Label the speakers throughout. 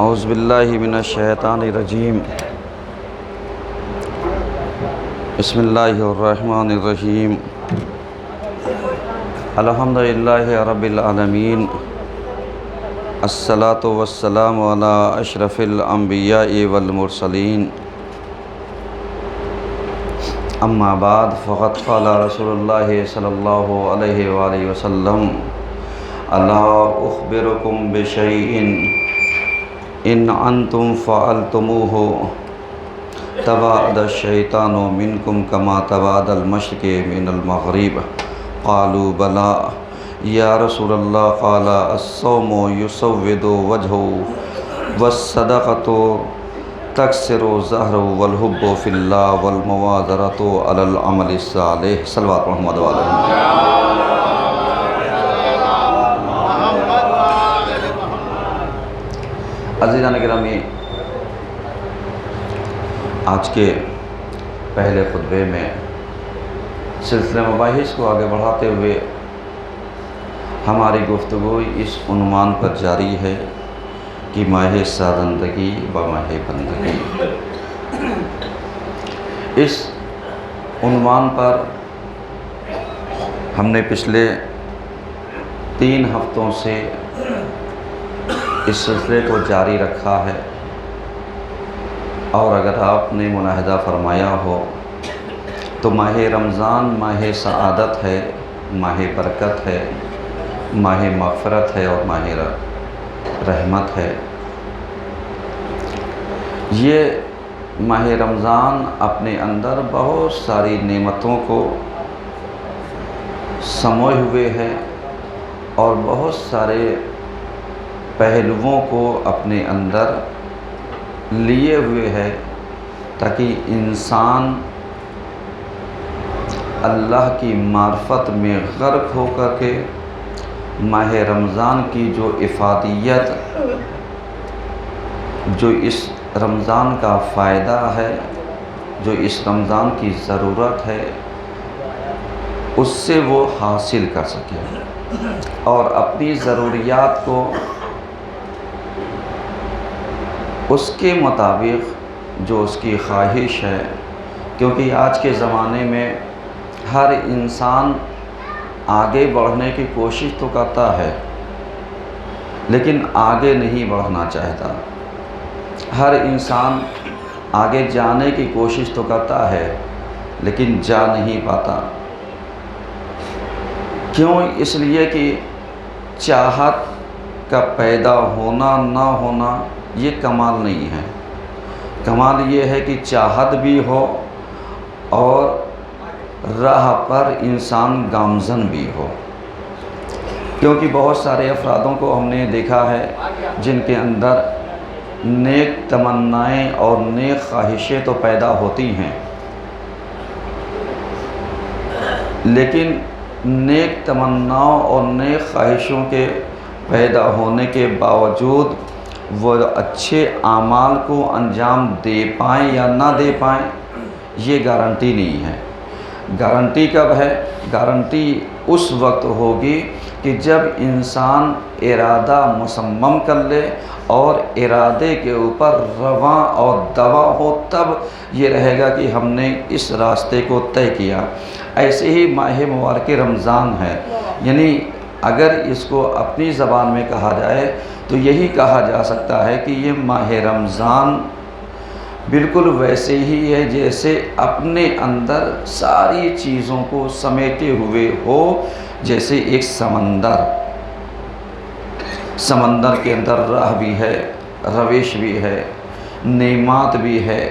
Speaker 1: اعوذ باللہ من الشیطان الرجیم بسم اللہ الرحمن الرحیم الحمدللہ رب العالمین الصلاۃ والسلام علی اشرف الانبیاء والمرسلین اما بعد فقد قال رسول اللہ صلی اللہ علیہ وآلہ وسلم الا اخبرکم بشیء ان انتم فعلتموه تباعد الشیطان منکم کما تباعد المشرق من المغرب قالوا بلى یا رسول اللہ قال الصوم يسود وجهه والصدقة تكسر ظهره والحب في الله والمواظرة على العمل الصالح صلوات محمد وعلیہ عزیزان گرامی، آج کے پہلے خطبے میں سلسلہ مباحث کو آگے بڑھاتے ہوئے ہماری گفتگو اس عنوان پر جاری ہے کہ ماہ سازندگی و ماہ بندگی۔ اس عنوان پر ہم نے پچھلے 3 ہفتوں سے اس سلسلے کو جاری رکھا ہے، اور اگر آپ نے ملاحظہ فرمایا ہو تو ماہ رمضان ماہ سعادت ہے، ماہ برکت ہے، ماہ مغفرت ہے اور ماہ رحمت ہے۔ یہ ماہ رمضان اپنے اندر بہت ساری نعمتوں کو سموئے ہوئے ہے اور بہت سارے پہلوؤں کو اپنے اندر لیے ہوئے ہے، تاکہ انسان اللہ کی معرفت میں غرق ہو کر کے ماہ رمضان کی جو افادیت، جو اس رمضان کا فائدہ ہے، جو اس رمضان کی ضرورت ہے، اس سے وہ حاصل کر سکے اور اپنی ضروریات کو اس کے مطابق جو اس کی خواہش ہے، کیونکہ آج کے زمانے میں ہر انسان آگے بڑھنے کی کوشش تو کرتا ہے لیکن آگے نہیں بڑھنا چاہتا۔ ہر انسان آگے جانے کی کوشش تو کرتا ہے لیکن جا نہیں پاتا۔ کیوں؟ اس لیے کہ چاہت کا پیدا ہونا نہ ہونا یہ کمال نہیں ہے۔ کمال یہ ہے کہ چاہت بھی ہو اور راہ پر انسان گامزن بھی ہو، کیونکہ بہت سارے افرادوں کو ہم نے دیکھا ہے جن کے اندر نیک تمنائیں اور نیک خواہشیں تو پیدا ہوتی ہیں، لیکن نیک تمناؤں اور نیک خواہشوں کے پیدا ہونے کے باوجود وہ اچھے اعمال کو انجام دے پائیں یا نہ دے پائیں، یہ گارنٹی نہیں ہے۔ گارنٹی کب ہے؟ گارنٹی اس وقت ہوگی کہ جب انسان ارادہ مصمم کر لے اور ارادے کے اوپر رواں اور دوا ہو، تب یہ رہے گا کہ ہم نے اس راستے کو طے کیا۔ ایسے ہی ماہ مبارک رمضان ہے، یعنی اگر اس کو اپنی زبان میں کہا جائے تو یہی کہا جا سکتا ہے کہ یہ ماہ رمضان بالکل ویسے ہی ہے جیسے اپنے اندر ساری چیزوں کو سمیٹے ہوئے ہو، جیسے ایک سمندر کے اندر راہ بھی ہے، روش بھی ہے، نعمات بھی ہے،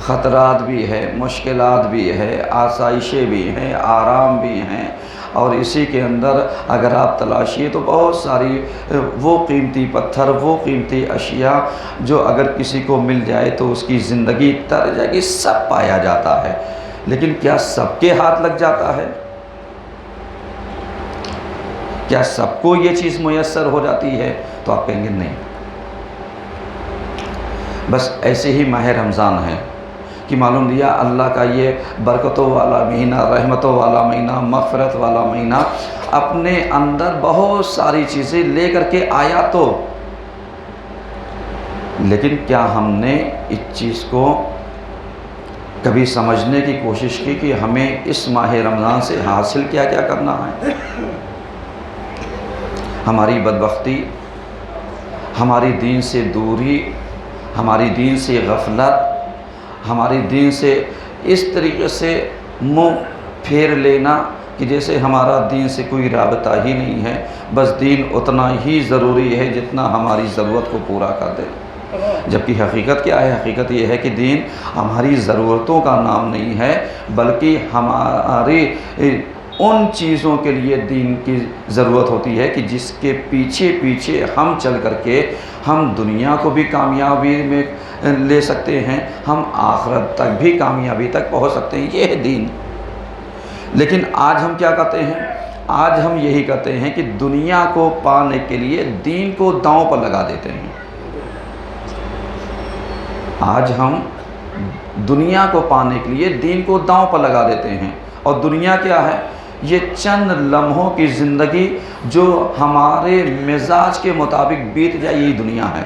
Speaker 1: خطرات بھی ہے، مشکلات بھی ہے، آسائشیں بھی ہیں، آرام بھی ہیں، اور اسی کے اندر اگر آپ تلاشیے تو بہت ساری وہ قیمتی پتھر، وہ قیمتی اشیاء جو اگر کسی کو مل جائے تو اس کی زندگی تر جائے گی، سب پایا جاتا ہے، لیکن کیا سب کے ہاتھ لگ جاتا ہے؟ کیا سب کو یہ چیز میسر ہو جاتی ہے؟ تو آپ کہیں گے نہیں۔ بس ایسے ہی ماہ رمضان ہے کہ معلوم لیا اللہ کا یہ برکتوں والا مہینہ، رحمتوں والا مہینہ، مغفرت والا مہینہ اپنے اندر بہت ساری چیزیں لے کر کے آیا، تو لیکن کیا ہم نے اس چیز کو کبھی سمجھنے کی کوشش کی کہ ہمیں اس ماہ رمضان سے حاصل کیا کیا کرنا ہے؟ ہماری بدبختی، ہماری دین سے دوری، ہماری دین سے غفلت، ہماری دین سے اس طریقے سے منہ پھیر لینا کہ جیسے ہمارا دین سے کوئی رابطہ ہی نہیں ہے، بس دین اتنا ہی ضروری ہے جتنا ہماری ضرورت کو پورا کر دے۔ جبکہ حقیقت کیا ہے؟ حقیقت یہ ہے کہ دین ہماری ضرورتوں کا نام نہیں ہے، بلکہ ہمارے ان چیزوں کے لیے دین کی ضرورت ہوتی ہے کہ جس کے پیچھے پیچھے ہم چل کر کے ہم دنیا کو بھی کامیابی میں لے سکتے ہیں، ہم آخرت تک بھی کامیابی تک پہنچ سکتے ہیں۔ یہ ہے دین۔ لیکن آج ہم کیا کرتے ہیں؟ آج ہم یہی کرتے ہیں کہ دنیا کو پانے کے لیے دین کو داؤں پر لگا دیتے ہیں۔ آج ہم دنیا کو پانے کے لیے دین کو داؤں پر لگا دیتے ہیں، اور دنیا کیا ہے؟ یہ چند لمحوں کی زندگی جو ہمارے مزاج کے مطابق بیت جائے، یہی دنیا ہے۔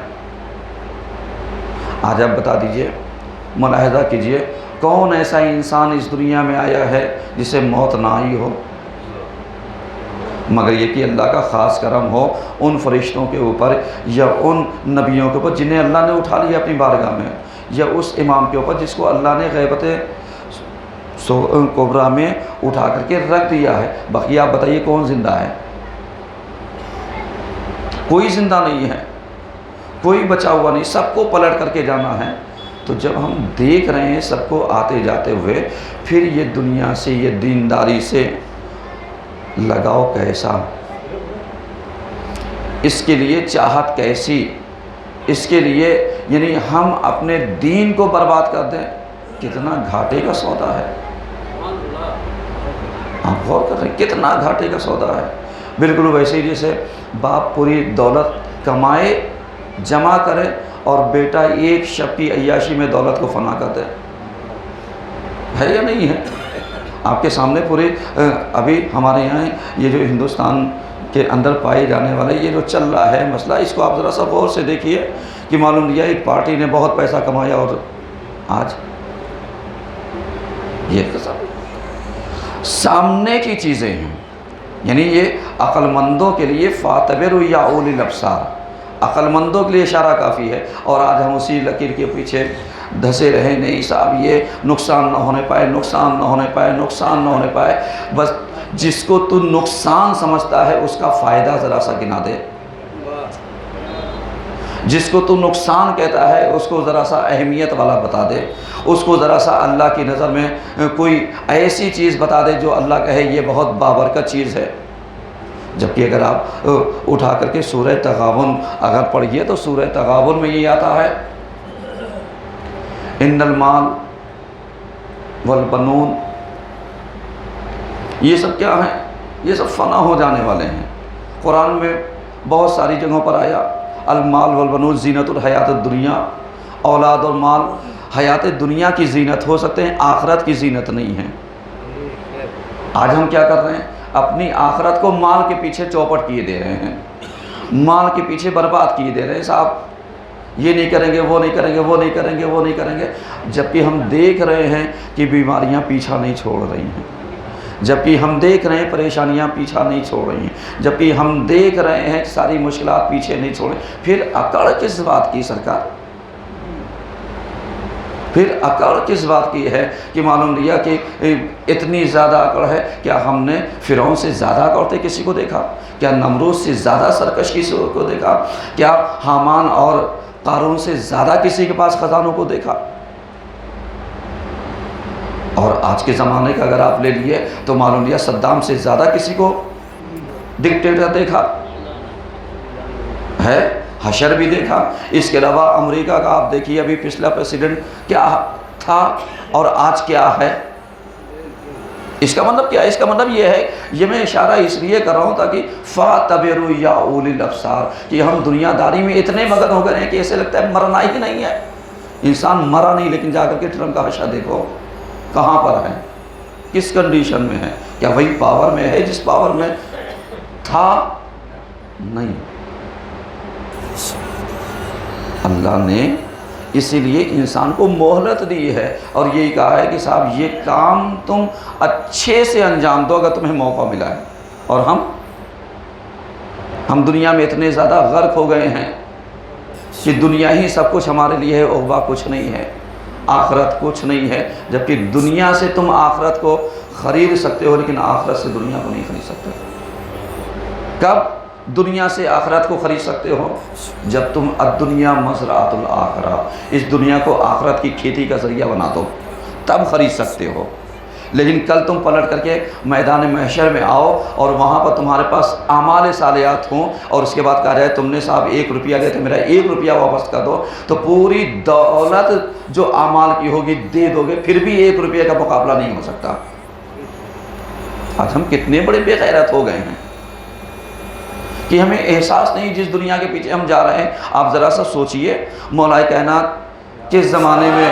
Speaker 1: آج آپ بتا دیجئے، ملاحظہ کیجئے، کون ایسا انسان اس دنیا میں آیا ہے جسے موت نہ آئی ہو؟ مگر یہ کہ اللہ کا خاص کرم ہو ان فرشتوں کے اوپر یا ان نبیوں کے اوپر جنہیں اللہ نے اٹھا لیا اپنی بارگاہ میں، یا اس امام کے اوپر جس کو اللہ نے غیبت کبریٰ میں اٹھا کر کے رکھ دیا ہے۔ باقی آپ بتائیے کون زندہ ہے؟ کوئی زندہ نہیں ہے، کوئی بچا ہوا نہیں، سب کو پلٹ کر کے جانا ہے۔ تو جب ہم دیکھ رہے ہیں سب کو آتے جاتے ہوئے، پھر یہ دنیا سے، یہ دینداری سے لگاؤ کیسا؟ اس کے لیے چاہت کیسی؟ اس کے لیے یعنی ہم اپنے دین کو برباد کر دیں، کتنا گھاٹے کا سودا ہے۔ آپ غور کر رہے ہیں کتنا گھاٹے کا سودا ہے۔ بالکل ویسے ہی جیسے باپ پوری دولت کمائے، جمع کرے، اور بیٹا ایک شب کی عیاشی میں دولت کو فنا کر دے، ہے یا نہیں ہے؟ آپ کے سامنے پورے ابھی ہمارے یہاں یہ جو ہندوستان کے اندر پائے جانے والے یہ جو چل رہا ہے مسئلہ، اس کو آپ ذرا سا غور سے دیکھیے کہ معلوم لیا ایک پارٹی نے بہت پیسہ کمایا اور آج یہ سامنے کی چیزیں ہیں۔ یعنی یہ عقل مندوں کے لیے فَاعْتَبِرُوا يَا أُولِي الْأَبْصَارِ، عقل مندوں کے لیے اشارہ کافی ہے، اور آج ہم اسی لکیر کے پیچھے دھسے رہے، نہیں صاحب یہ نقصان نہ ہونے پائے، نقصان نہ ہونے پائے، نقصان نہ ہونے پائے۔ بس جس کو تو نقصان سمجھتا ہے اس کا فائدہ ذرا سا گنا دے، جس کو تو نقصان کہتا ہے اس کو ذرا سا اہمیت والا بتا دے، اس کو ذرا سا اللہ کی نظر میں کوئی ایسی چیز بتا دے جو اللہ کہے یہ بہت بابرکت چیز ہے۔ جبکہ اگر آپ اٹھا کر کے سورہ تغابن اگر پڑھیے تو سورہ تغابن میں یہ آتا ہے، ان المال والبنون، یہ سب کیا ہیں؟ یہ سب فنا ہو جانے والے ہیں۔ قرآن میں بہت ساری جگہوں پر آیا المال والبنون زینت الحیات الدنیا، اولاد اور مال حیات دنیا کی زینت ہو سکتے ہیں، آخرت کی زینت نہیں ہے۔ آج ہم کیا کر رہے ہیں؟ اپنی آخرت کو مال کے پیچھے چوپٹ کیے دے رہے ہیں، مال کے پیچھے برباد کیے دے رہے ہیں۔ صاحب یہ نہیں کریں گے، وہ نہیں کریں گے، وہ نہیں کریں گے، وہ نہیں کریں گے، جبکہ ہم دیکھ رہے ہیں کہ بیماریاں پیچھا نہیں چھوڑ رہی ہیں، جبکہ ہم دیکھ رہے ہیں پریشانیاں پیچھا نہیں چھوڑ رہی ہیں، جبکہ ہم دیکھ رہے ہیں ساری مشکلات پیچھے نہیں چھوڑ رہی۔ پھر اکڑ کس بات کی سرکار؟ پھر اکڑ کس بات کی ہے کہ معلوم لیا کہ اتنی زیادہ اکڑ ہے؟ کیا ہم نے فرعون سے زیادہ اکڑتے کسی کو دیکھا؟ کیا نمرود سے زیادہ سرکش کسی کو دیکھا؟ کیا حامان اور قارون سے زیادہ کسی کے پاس خزانوں کو دیکھا؟ اور آج کے زمانے کا اگر آپ لے لیے تو معلوم لیا صدام سے زیادہ کسی کو ڈکٹیٹر دیکھا ہے؟ حشر بھی دیکھا۔ اس کے علاوہ امریکہ کا آپ دیکھیے ابھی پچھلا پریسیڈنٹ کیا تھا اور آج کیا ہے۔ اس کا مطلب کیا ہے؟ اس کا مطلب یہ ہے، یہ میں اشارہ اس لیے کر رہا ہوں تاکہ فَاعْتَبِرُوا يَا أُولِي الْأَبْصَارِ، کہ ہم دنیا داری میں اتنے مگن ہو گئے ہیں کہ ایسے لگتا ہے مرنا ہی نہیں ہے۔ انسان مرا نہیں، لیکن جا کر کے ٹرمپ کا حشر دیکھو کہاں پر ہے، کس کنڈیشن میں ہے؟ کیا وہی پاور میں ہے جس پاور میں تھا؟ نہیں۔ اللہ نے اسی لیے انسان کو مہلت دی ہے اور یہی کہا ہے کہ صاحب یہ کام تم اچھے سے انجام دو اگر تمہیں موقع ملا ہے۔ اور ہم دنیا میں اتنے زیادہ غرق ہو گئے ہیں کہ دنیا ہی سب کچھ ہمارے لیے ہے، عقبہ کچھ نہیں ہے، آخرت کچھ نہیں ہے، جبکہ دنیا سے تم آخرت کو خرید سکتے ہو لیکن آخرت سے دنیا کو نہیں خرید سکتے۔ کب دنیا سے آخرت کو خرید سکتے ہو؟ جب تم الدنیا مزرعۃ الآخرہ، اس دنیا کو آخرت کی کھیتی کا ذریعہ بنا دو، تب خرید سکتے ہو۔ لیکن کل تم پلٹ کر کے میدان محشر میں آؤ اور وہاں پر تمہارے پاس اعمال صالحات ہوں اور اس کے بعد کہا جائے تم نے صاحب 1 روپیہ دیا تو میرا 1 روپیہ واپس کر دو، تو پوری دولت جو اعمال کی ہوگی دے دو گے، پھر بھی 1 روپیہ کا مقابلہ نہیں ہو سکتا۔ آج ہم کتنے بڑے بے غیرت ہو گئے ہیں کہ ہمیں احساس نہیں جس دنیا کے پیچھے ہم جا رہے ہیں۔ آپ ذرا سا سوچئے، مولا کائنات کس زمانے میں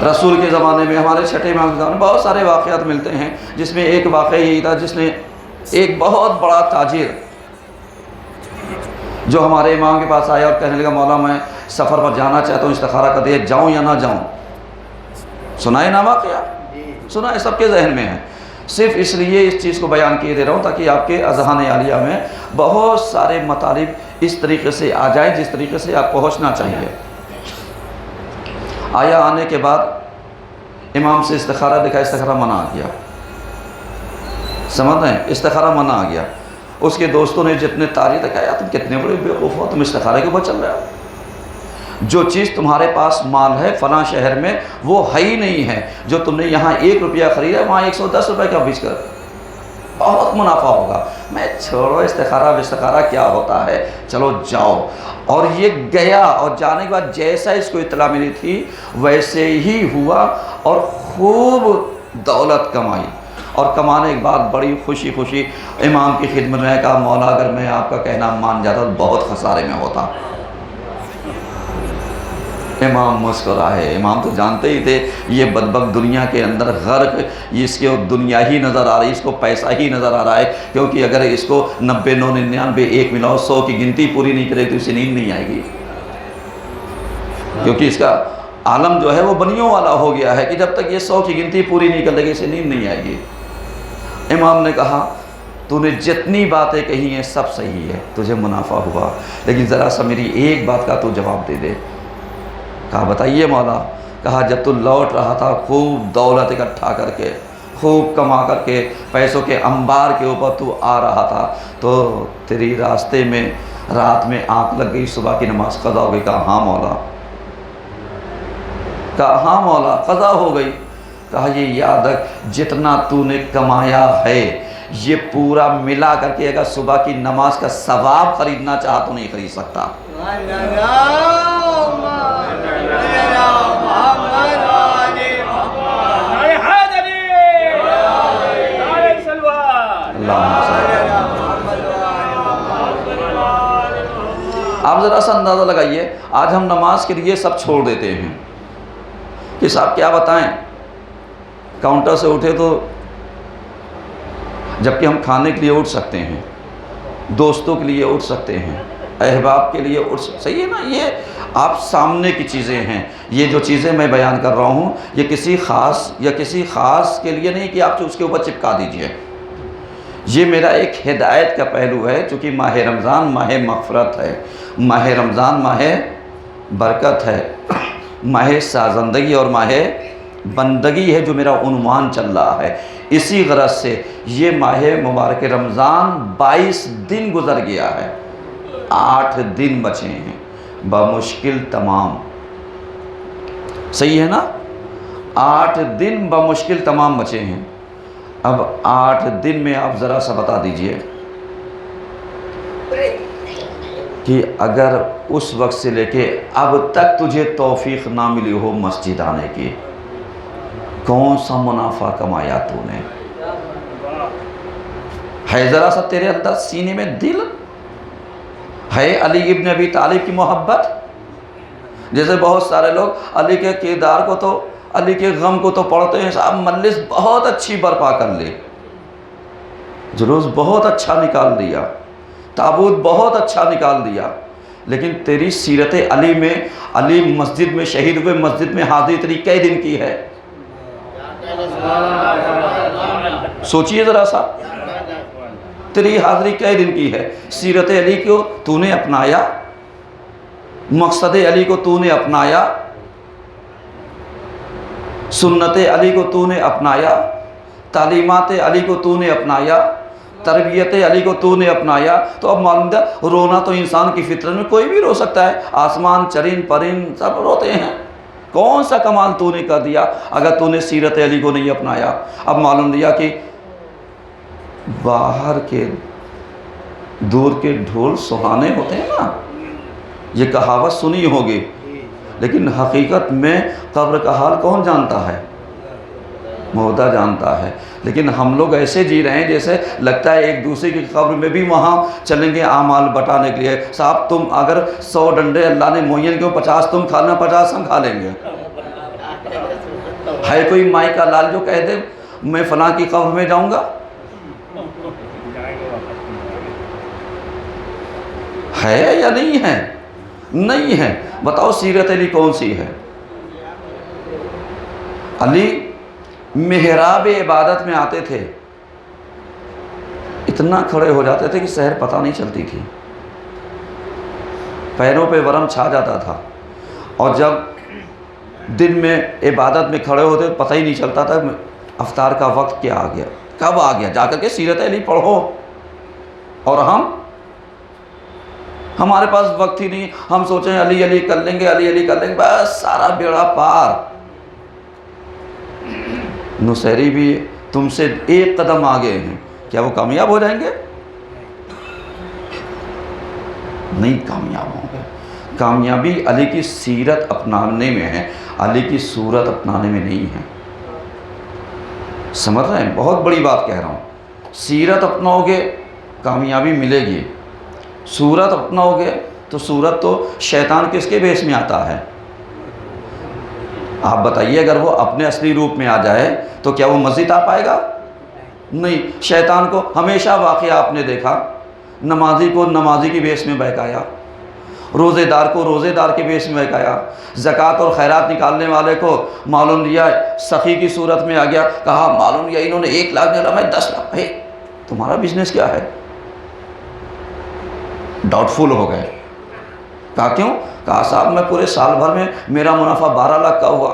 Speaker 1: رسول کے زمانے میں، ہمارے چھٹے امام کے زمانے میں بہت سارے واقعات ملتے ہیں، جس میں ایک واقعہ یہی تھا جس نے ایک بہت بڑا تاجر جو ہمارے امام کے پاس آیا اور کہنے لگا مولا میں سفر پر جانا چاہتا ہوں، استخارہ کر دیا جاؤں یا نہ جاؤں۔ سنائے نا واقعہ؟ سنائے، سب کے ذہن میں ہے، صرف اس لیے اس چیز کو بیان کیے دے رہا ہوں تاکہ آپ کے اذہان عالیہ میں بہت سارے مطالب اس طریقے سے آ جائیں جس طریقے سے آپ پہنچنا چاہیے۔ آیا، آنے کے بعد امام سے استخارہ دکھا، استخارہ منع آ گیا، سمجھ رہے ہیں؟ استخارہ منع آ گیا۔ اس کے دوستوں نے جتنے تعریف دکھایا تم کتنے بڑے بیوقوف ہو، تم استخارے کے اوپر چل رہے ہو، جو چیز تمہارے پاس مال ہے فلاں شہر میں وہ ہے ہی نہیں ہے، جو تم نے یہاں 1 روپیہ خریدا وہاں 110 روپے کا بیچ کر بہت منافع ہوگا۔ میں چھوڑو استخارہ کیا ہوتا ہے، چلو جاؤ۔ اور یہ گیا اور جانے کے بعد جیسا اس کو اطلاع ملی تھی ویسے ہی ہوا اور خوب دولت کمائی، اور کمانے کے بعد بڑی خوشی خوشی امام کی خدمت میں کہا مولا اگر میں آپ کا کہنا مان جاتا تو بہت خسارے میں ہوتا۔ امام مسکرائے، امام تو جانتے ہی تھے یہ بدبخت دنیا کے اندر غرق، اس کے دنیا ہی نظر آ رہی، اس کو پیسہ ہی نظر آ رہا ہے، کیونکہ اگر اس کو 90 9 99 1 ملاؤ 100 کی گنتی پوری نہیں کرے تو اسے نیند نہیں آئے گی، کیونکہ اس کا عالم جو ہے وہ بنیوں والا ہو گیا ہے کہ جب تک یہ 100 کی گنتی پوری نہیں کر لے گی اسے نیند نہیں آئے گی۔ امام نے کہا تو نے جتنی باتیں کہی ہیں سب صحیح ہے، تجھے منافع ہوا، لیکن ذرا سا میری ایک بات کا تو جواب دے دے۔ کہا بتائیے مولا۔ کہا جب تو لوٹ رہا تھا خوب دولت اکٹھا کر کے، خوب کما کر کے، پیسوں کے انبار کے اوپر تو آ رہا تھا تو تیری راستے میں رات میں آنکھ لگ گئی، صبح کی نماز قضا ہو گئی۔ کہا ہاں مولا۔ کہا ہاں مولا قضا ہو گئی۔ کہا یہ یاد رکھ جتنا تو نے کمایا ہے یہ پورا ملا کر کے اگر صبح کی نماز کا ثواب خریدنا چاہا تو نہیں خرید سکتا۔ آپ ذرا سا اندازہ لگائیے، آج ہم نماز کے لیے سب چھوڑ دیتے ہیں کہ صاحب کیا بتائیں، کاؤنٹر سے اٹھے تو جبکہ ہم کھانے کے لیے اٹھ سکتے ہیں، دوستوں کے لیے اٹھ سکتے ہیں، احباب کے لیے اٹھ سکتے، صحیح ہے نا؟ یہ آپ سامنے کی چیزیں ہیں، یہ جو چیزیں میں بیان کر رہا ہوں یہ کسی خاص کے لیے نہیں کہ آپ اس کے اوپر چپکا دیجئے، یہ میرا ایک ہدایت کا پہلو ہے، چونکہ ماہ رمضان ماہ مغفرت ہے، ماہ رمضان ماہ برکت ہے، ماہ سازندگی اور ماہ بندگی ہے جو میرا عنوان چل رہا ہے۔ اسی غرض سے یہ ماہ مبارک رمضان 22 دن گزر گیا ہے، 8 دن بچے ہیں بمشکل تمام، صحیح ہے نا؟ 8 دن بمشکل تمام بچے ہیں۔ اب 8 دن میں آپ ذرا سا بتا دیجئے کہ اگر اس وقت سے لے کے اب تک تجھے توفیق نہ ملی ہو مسجد آنے کی، کون سا منافع کمایا تو نے؟ ہے ذرا سا تیرے اندر سینے میں دل ہے علی ابن ابی طالب کی محبت؟ جیسے بہت سارے لوگ علی کے کردار کو تو علی کے غم کو تو پڑھتے ہیں، صاحب مجلس بہت اچھی برپا کر لی، جلوس بہت اچھا نکال دیا، تابوت بہت اچھا نکال دیا، لیکن تیری سیرت علی میں، علی مسجد میں شہید ہوئے، مسجد میں حاضری تیری کئی دن کی ہے؟ سوچئے ذرا سا، تیری حاضری کئی دن کی ہے؟ سیرت علی کو تو نے اپنایا، مقصد علی کو تو نے اپنایا، سنت علی کو تو نے اپنایا، تعلیمات علی کو تو نے اپنایا، تربیت علی کو تو نے اپنایا، تو اب معلوم ہے رونا تو انسان کی فطرت میں کوئی بھی رو سکتا ہے، آسمان چرند پرند سب روتے ہیں، کون سا کمال تو نے کر دیا اگر تو نے سیرت علی کو نہیں اپنایا؟ اب معلوم دیا کہ باہر کے دور کے ڈھول سہانے ہوتے ہیں نا، یہ کہاوت سنی ہوگی، لیکن حقیقت میں قبر کا حال کون جانتا ہے؟ مردہ جانتا ہے۔ لیکن ہم لوگ ایسے جی رہے ہیں جیسے لگتا ہے ایک دوسرے کی قبر میں بھی وہاں چلیں گے اعمال بٹانے کے لیے۔ صاحب تم اگر 100 ڈنڈے اللہ نے معین کیوں 50 تم کھانا 50 ہم کھا لیں گے۔ ہے کوئی مائی کا لال جو کہہ دے میں فلاں کی قبر میں جاؤں گا؟ ہے یا نہیں ہے؟ نہیں ہے۔ بتاؤ سیرت علی کون سی ہے؟ علی محراب عبادت میں آتے تھے، اتنا کھڑے ہو جاتے تھے کہ سحر پتہ نہیں چلتی تھی، پیروں پہ ورم چھا جاتا تھا، اور جب دن میں عبادت میں کھڑے ہوتے پتہ ہی نہیں چلتا تھا افطار کا وقت کیا آ گیا، کب آ گیا۔ جا کر کے سیرت علی پڑھو، اور ہمارے پاس وقت ہی نہیں، ہم سوچیں علی علی کر لیں گے، علی علی کر لیں گے، بس سارا بیڑا پار۔ نصیری بھی تم سے ایک قدم آگے ہیں، کیا وہ کامیاب ہو جائیں گے؟ نہیں کامیاب ہوں گے۔ کامیابی علی کی سیرت اپنانے میں ہے، علی کی صورت اپنانے میں نہیں ہے۔ سمجھ رہے ہیں؟ بہت بڑی بات کہہ رہا ہوں۔ سیرت اپناؤ گے کامیابی ملے گی، صورت اپناؤ گے تو صورت تو شیطان کس کے بیس میں آتا ہے؟ آپ بتائیے، اگر وہ اپنے اصلی روپ میں آ جائے تو کیا وہ مسجد آ پائے گا؟ نہیں۔ شیطان کو ہمیشہ واقعہ آپ نے دیکھا، نمازی کو نمازی کی بیس میں بہکایا، روزے دار کو روزے دار کے بیس میں بہکایا، زکوٰۃ اور خیرات نکالنے والے کو معلوم لیا سخی کی صورت میں آ گیا، کہا معلوم لیا انہوں نے 1 لاکھ دیا میں 10 لاکھ۔ بھائی تمہارا بزنس کیا ہے؟ ڈاؤٹ فل ہو گئے۔ کہا کیوں؟ کہا صاحب میں پورے سال بھر میں میرا منافع 12 لاکھ کا ہوا،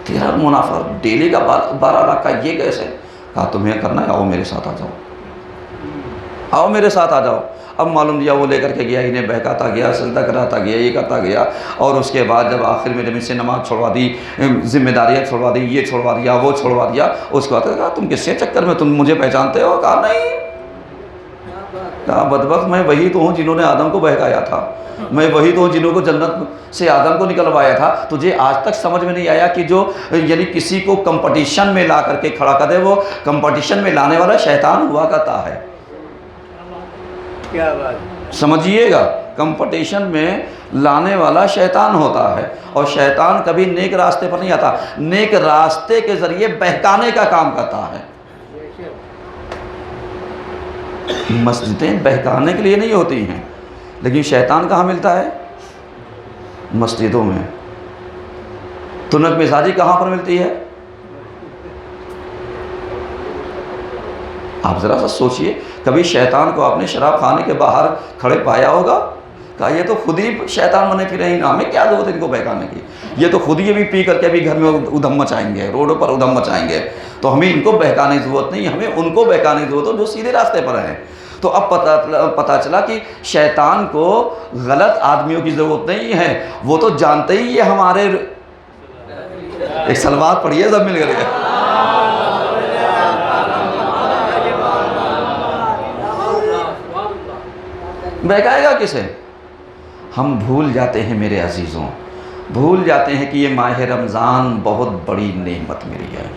Speaker 1: تیرا منافع ڈیلی کا 12 لاکھ کا، یہ کیسے؟ کہا تمہیں کرنا ہے، آؤ میرے ساتھ آ جاؤ، آؤ میرے ساتھ آ جاؤ۔ اب معلوم لیا وہ لے کر کے گیا، انہیں بہکاتا گیا، سجدہ کراتا گیا، یہ کرتا گیا، اور اس کے بعد جب آخر میں جب ان سے نماز چھوڑوا دی، ذمہ داریاں چھوڑوا دی، یہ چھوڑوا دیا، وہ چھوڑوا دیا، اس کے بعد کہا تم کس سے چکر میں، تم مجھے پہچانتے ہو؟ کہا نہیں۔ کہا بدبخت میں وہی تو ہوں جنہوں نے آدم کو بہکایا تھا، میں وہی تو ہوں جنہوں کو جنت سے آدم کو نکلوایا تھا۔ تجھے آج تک سمجھ میں نہیں آیا کہ جو یعنی کسی کو کمپٹیشن میں لا کر کے کھڑا کر دے، وہ کمپٹیشن میں لانے والا شیطان ہوا کرتا ہے۔
Speaker 2: کیا بات؟
Speaker 1: سمجھیے گا، کمپٹیشن میں لانے والا شیطان ہوتا ہے، اور شیطان کبھی نیک راستے پر نہیں آتا، نیک راستے کے ذریعے بہکانے کا کام کرتا ہے۔ مسجدیں بہکانے کے لیے نہیں ہوتی ہیں، لیکن شیطان کہاں ملتا ہے؟ مسجدوں میں۔ تنک مزاجی کہاں پر ملتی ہے؟ آپ ذرا سا سوچئے، کبھی شیطان کو آپ نے شراب خانے کے باہر کھڑے پایا ہوگا؟ کہا یہ تو خود ہی شیطان بنے پھر رہے ہیں، ہمیں کیا ضرورت ہے ان کو بہکانے کی، یہ تو خود ہی ابھی پی کر کے ابھی گھر میں ادھم مچائیں گے، روڈوں پر ادھم مچائیں گے، تو ہمیں ان کو بہکانے کی ضرورت نہیں، ہمیں ان کو بہکانے کی ضرورت ہے جو سیدھے راستے پر ہیں۔ تو اب پتہ چلا کہ شیطان کو غلط آدمیوں کی ضرورت نہیں ہے، وہ تو جانتے ہی یہ ہمارے، ایک سلوات پڑھیے سب مل کر کے، بہکائے گا کسے؟ ہم بھول جاتے ہیں میرے عزیزوں، بھول جاتے ہیں کہ یہ ماہ رمضان بہت بڑی نعمت ملی ہے،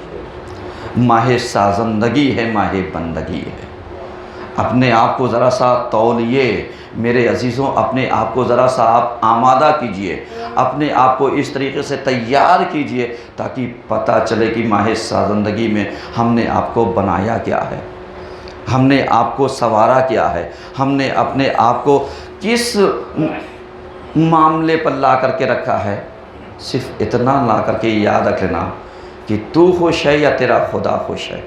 Speaker 1: ماہ سازندگی ہے، ماہ بندگی ہے۔ اپنے آپ کو ذرا سا تولیے میرے عزیزوں، اپنے آپ کو ذرا سا آپ آمادہ کیجئے، اپنے آپ کو اس طریقے سے تیار کیجئے تاکہ پتہ چلے کہ ماہ سازندگی میں ہم نے آپ کو بنایا کیا ہے۔ ہم نے آپ کو سنوارا کیا ہے، ہم نے اپنے آپ کو کس معاملے پر لا کر کے رکھا ہے، صرف اتنا لا کر کے یاد رکھ لینا کہ تو خوش ہے یا تیرا خدا خوش ہے،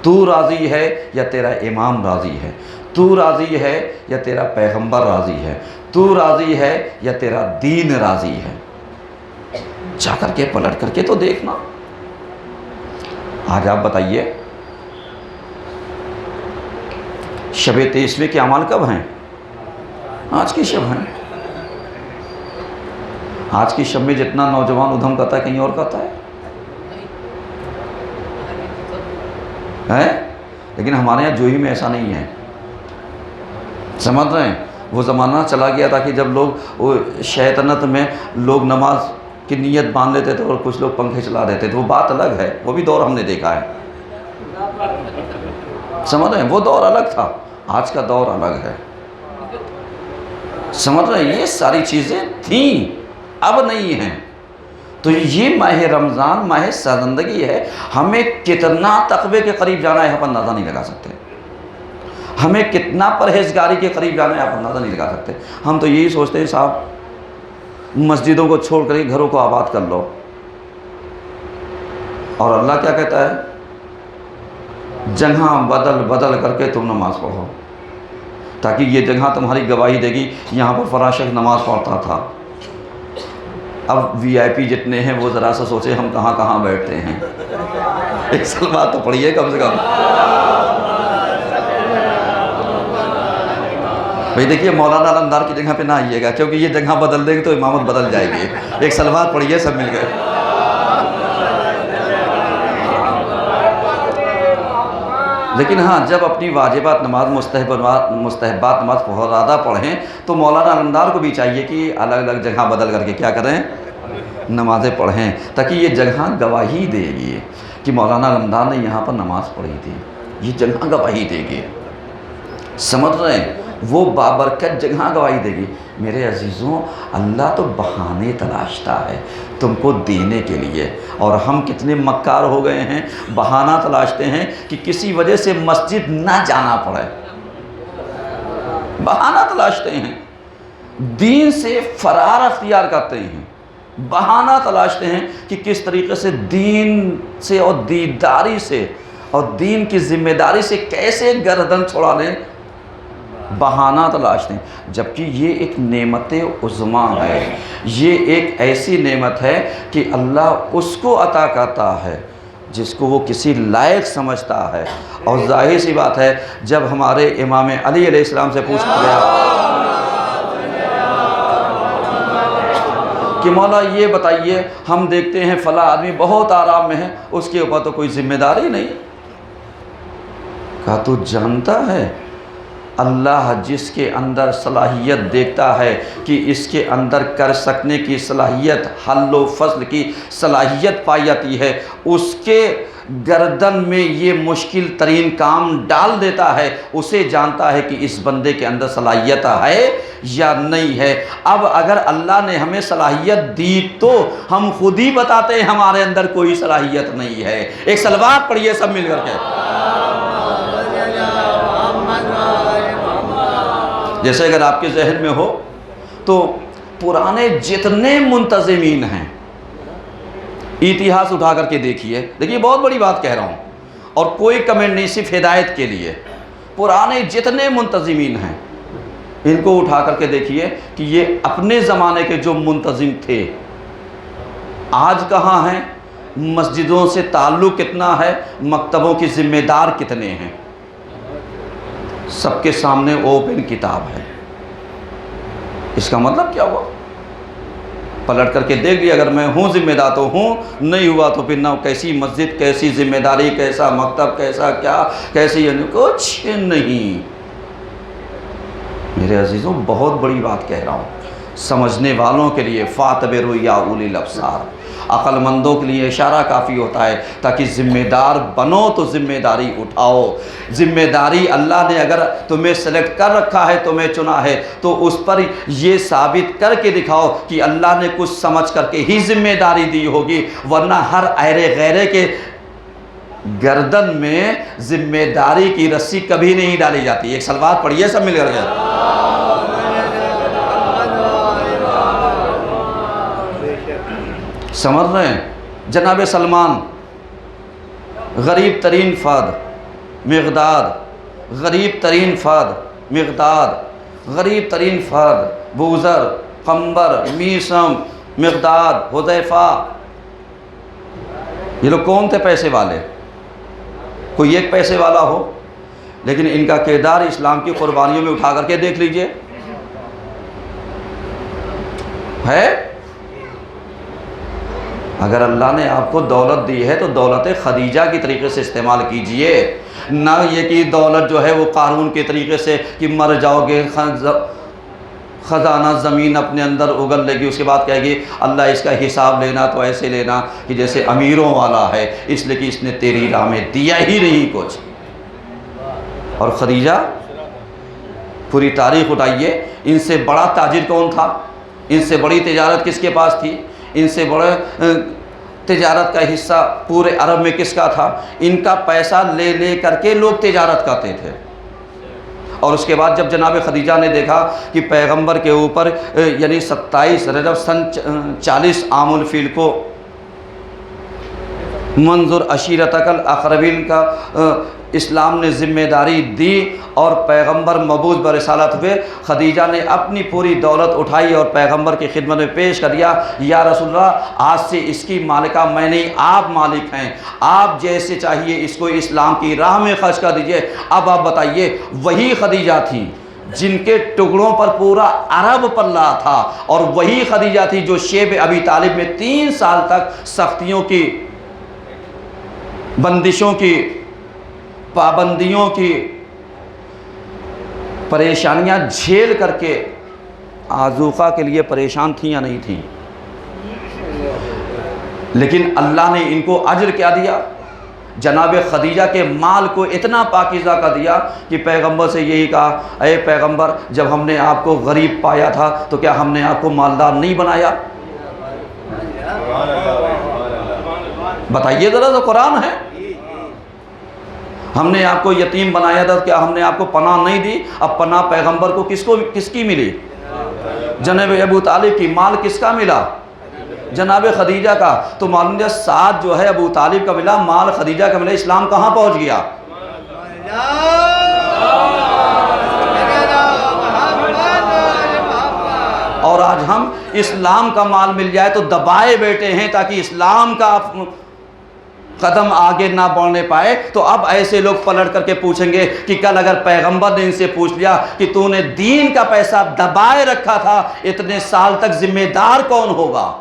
Speaker 1: تو راضی ہے یا تیرا امام راضی ہے، تو راضی ہے یا تیرا پیغمبر راضی ہے، تو راضی ہے یا تیرا دین راضی ہے۔ جا کر کے پلٹ کر کے تو دیکھنا۔ آج آپ بتائیے شب 23ویں کے اعمال کب ہیں؟ آج کی شب ہیں۔ آج کی شب میں جتنا نوجوان ادھم کرتا ہے کہیں اور کرتا ہے، لیکن ہمارے یہاں جوہی میں ایسا نہیں ہے، سمجھ رہے ہیں؟ وہ زمانہ چلا گیا تھا کہ جب لوگ شیطنت میں لوگ نماز کی نیت باندھ لیتے تھے اور کچھ لوگ پنکھے چلا دیتے تھے، وہ بات الگ ہے، وہ بھی دور ہم نے دیکھا ہے، سمجھ رہے ہیں؟ وہ دور الگ تھا، آج کا دور الگ ہے، سمجھ رہے ہیں؟ یہ ساری چیزیں تھیں، اب نہیں ہیں۔ تو یہ ماہ رمضان ماہ سازندگی ہے، ہمیں کتنا تقوی کے قریب جانا ہے آپ اندازہ نہیں لگا سکتے، ہمیں کتنا پرہیزگاری کے قریب جانا ہے آپ اندازہ نہیں لگا سکتے۔ ہم تو یہی سوچتے ہیں صاحب مسجدوں کو چھوڑ کر کے گھروں کو آباد کر لو، اور اللہ کیا کہتا ہے؟ جگہ بدل بدل کر کے تم نماز پڑھو، تاکہ یہ جگہ تمہاری گواہی دے گی یہاں پر فلاں شخص نماز پڑھتا تھا۔ اب وی آئی پی جتنے ہیں وہ ذرا سا سوچے ہم کہاں کہاں بیٹھتے ہیں، ایک سلوات تو پڑھیے کم سے کم۔ بھئی دیکھیے مولانا علمدار کی جگہ پہ نہ آئیے گا، کیونکہ یہ جگہ بدل دیں گے تو امامت بدل جائے گی۔ ایک سلوات پڑھیے سب مل گئے۔ لیکن ہاں جب اپنی واجبات نماز مستحبات نماز فرادہ پڑھیں تو مولانا علمدار کو بھی چاہیے کہ الگ الگ جگہ بدل کر کے کیا کریں؟ نمازیں پڑھیں، تاکہ یہ جگہ گواہی دے گی کہ مولانا علمدار نے یہاں پر نماز پڑھی تھی، یہ جگہ گواہی دے گی، سمجھ رہے ہیں؟ وہ بابرکت جگہ گواہی دے گی۔ میرے عزیزوں، اللہ تو بہانے تلاشتا ہے تم کو دینے کے لیے، اور ہم کتنے مکار ہو گئے ہیں، بہانہ تلاشتے ہیں کہ کسی وجہ سے مسجد نہ جانا پڑے، بہانہ تلاشتے ہیں، دین سے فرار اختیار کرتے ہیں، بہانہ تلاشتے ہیں کہ کس طریقے سے دین سے اور دینداری سے اور دین کی ذمہ داری سے کیسے گردن چھڑا لیں، بہانہ تلاشتے ہیں، جبکہ یہ ایک نعمت عظمیٰ ہے، یہ ایک ایسی نعمت ہے کہ اللہ اس کو عطا کرتا ہے جس کو وہ کسی لائق سمجھتا ہے۔ اور ظاہر سی بات ہے جب ہمارے امام علی علیہ السلام سے پوچھا گیا کہ مولا یہ بتائیے ہم دیکھتے ہیں فلاں آدمی بہت آرام میں ہے، اس کے اوپر تو کوئی ذمہ داری نہیں، کہا تو جانتا ہے اللہ جس کے اندر صلاحیت دیکھتا ہے کہ اس کے اندر کر سکنے کی صلاحیت، حل و فصل کی صلاحیت پائی جاتی ہے، اس کے گردن میں یہ مشکل ترین کام ڈال دیتا ہے، اسے جانتا ہے کہ اس بندے کے اندر صلاحیت ہے یا نہیں ہے۔ اب اگر اللہ نے ہمیں صلاحیت دی تو ہم خود ہی بتاتے ہیں ہمارے اندر کوئی صلاحیت نہیں ہے۔ ایک صلوات پڑھیے سب مل کر کے۔ جیسے اگر آپ کے ذہن میں ہو تو پرانے جتنے منتظمین ہیں اتہاس اٹھا کر کے دیکھیے، دیکھیے بہت بڑی بات کہہ رہا ہوں اور کوئی کمنٹ نہیں، صرف ہدایت کے لیے، پرانے جتنے منتظمین ہیں ان کو اٹھا کر کے دیکھیے کہ یہ اپنے زمانے کے جو منتظم تھے آج کہاں ہیں، مسجدوں سے تعلق کتنا ہے، مکتبوں کی ذمہ دار کتنے ہیں، سب کے سامنے اوپن کتاب ہے۔ اس کا مطلب کیا ہوا؟ پلٹ کر کے دیکھ لیا، اگر میں ہوں ذمہ دار تو ہوں، نہیں ہوا تو پھر نہ کیسی مسجد، کیسی ذمہ داری، کیسا مکتب، کیسا کیا، کیسی کچھ نہیں۔ میرے عزیزوں بہت بڑی بات کہہ رہا ہوں، سمجھنے والوں کے لیے فاتبروا یا اولی الابصار، عقل مندوں کے لیے اشارہ کافی ہوتا ہے، تاکہ ذمہ دار بنو تو ذمہ داری اٹھاؤ۔ ذمہ داری اللہ نے اگر تمہیں سلیکٹ کر رکھا ہے، تمہیں چنا ہے، تو اس پر یہ ثابت کر کے دکھاؤ کہ اللہ نے کچھ سمجھ کر کے ہی ذمہ داری دی ہوگی، ورنہ ہر ایرے غیرے کے گردن میں ذمہ داری کی رسی کبھی نہیں ڈالی جاتی. ایک صلوات پڑھیے سب مل کر کے. سمجھ رہے ہیں؟ جناب سلمان غریب ترین فرد مقداد، غریب ترین فرد مقداد، غریب ترین فرد بوذر، قنبر، میثم، مقداد، حذیفہ، یہ لوگ کون تھے پیسے والے؟ کوئی ایک پیسے والا ہو، لیکن ان کا کردار اسلام کی قربانیوں میں اٹھا کر کے دیکھ لیجئے ہے. اگر اللہ نے آپ کو دولت دی ہے تو دولت خدیجہ کی طریقے سے استعمال کیجئے، نہ یہ کہ دولت جو ہے وہ قارون کے طریقے سے کہ مر جاؤ گے خزانہ زمین اپنے اندر اگل لے گی، اس کے بعد کہے گی اللہ اس کا حساب لینا تو ایسے لینا کہ جیسے امیروں والا ہے، اس لیے کہ اس نے تیری راہ میں دیا ہی نہیں کچھ. اور خدیجہ پوری تاریخ اٹھائیے، ان سے بڑا تاجر کون تھا؟ ان سے بڑی تجارت کس کے پاس تھی؟ ان سے بڑے تجارت کا حصہ پورے عرب میں کس کا تھا؟ ان کا پیسہ لے لے کر کے لوگ تجارت کرتے تھے. اور اس کے بعد جب جناب خدیجہ نے دیکھا کہ پیغمبر کے اوپر یعنی 27 رجب سن 40 عام الفیل کو منظر عشیرتک الاقربین کا اسلام نے ذمہ داری دی اور پیغمبر مبعوث برسالت ہوئے، خدیجہ نے اپنی پوری دولت اٹھائی اور پیغمبر کی خدمت میں پیش کر دیا. یا رسول اللہ، آج سے اس کی مالکہ میں نہیں، آپ مالک ہیں، آپ جیسے چاہیے اس کو اسلام کی راہ میں خرچ کر دیجئے. اب آپ بتائیے، وہی خدیجہ تھی جن کے ٹکڑوں پر پورا عرب پلا تھا، اور وہی خدیجہ تھی جو شیب ابی طالب میں 3 سال تک سختیوں کی، بندشوں کی، پابندیوں کی، پریشانیاں جھیل کر کے آذوقہ کے لیے پریشان تھیں یا نہیں تھیں. لیکن اللہ نے ان کو اجر کیا دیا؟ جناب خدیجہ کے مال کو اتنا پاکیزہ کر دیا کہ پیغمبر سے یہی کہا، اے پیغمبر، جب ہم نے آپ کو غریب پایا تھا تو کیا ہم نے آپ کو مالدار نہیں بنایا؟ بتائیے ذرا، تو قرآن ہے. ہم نے آپ کو یتیم بنایا تھا، کیا ہم نے آپ کو پناہ نہیں دی؟ اب پناہ پیغمبر کو کس کی ملی؟ جناب ابو طالب کی. مال کس کا ملا؟ جناب خدیجہ کا. تو معلوم ہے ساتھ جو ہے ابو طالب کا ملا، مال خدیجہ کا ملا. اسلام کہاں پہنچ گیا؟ اور آج ہم اسلام کا مال مل جائے تو دبائے بیٹھے ہیں تاکہ اسلام کا قدم آگے نہ بڑھنے پائے. تو اب ایسے لوگ پلٹ کر کے پوچھیں گے کہ کل اگر پیغمبر نے ان سے پوچھ لیا کہ تو نے دین کا پیسہ دبائے رکھا تھا اتنے سال تک، ذمہ دار کون ہوگا؟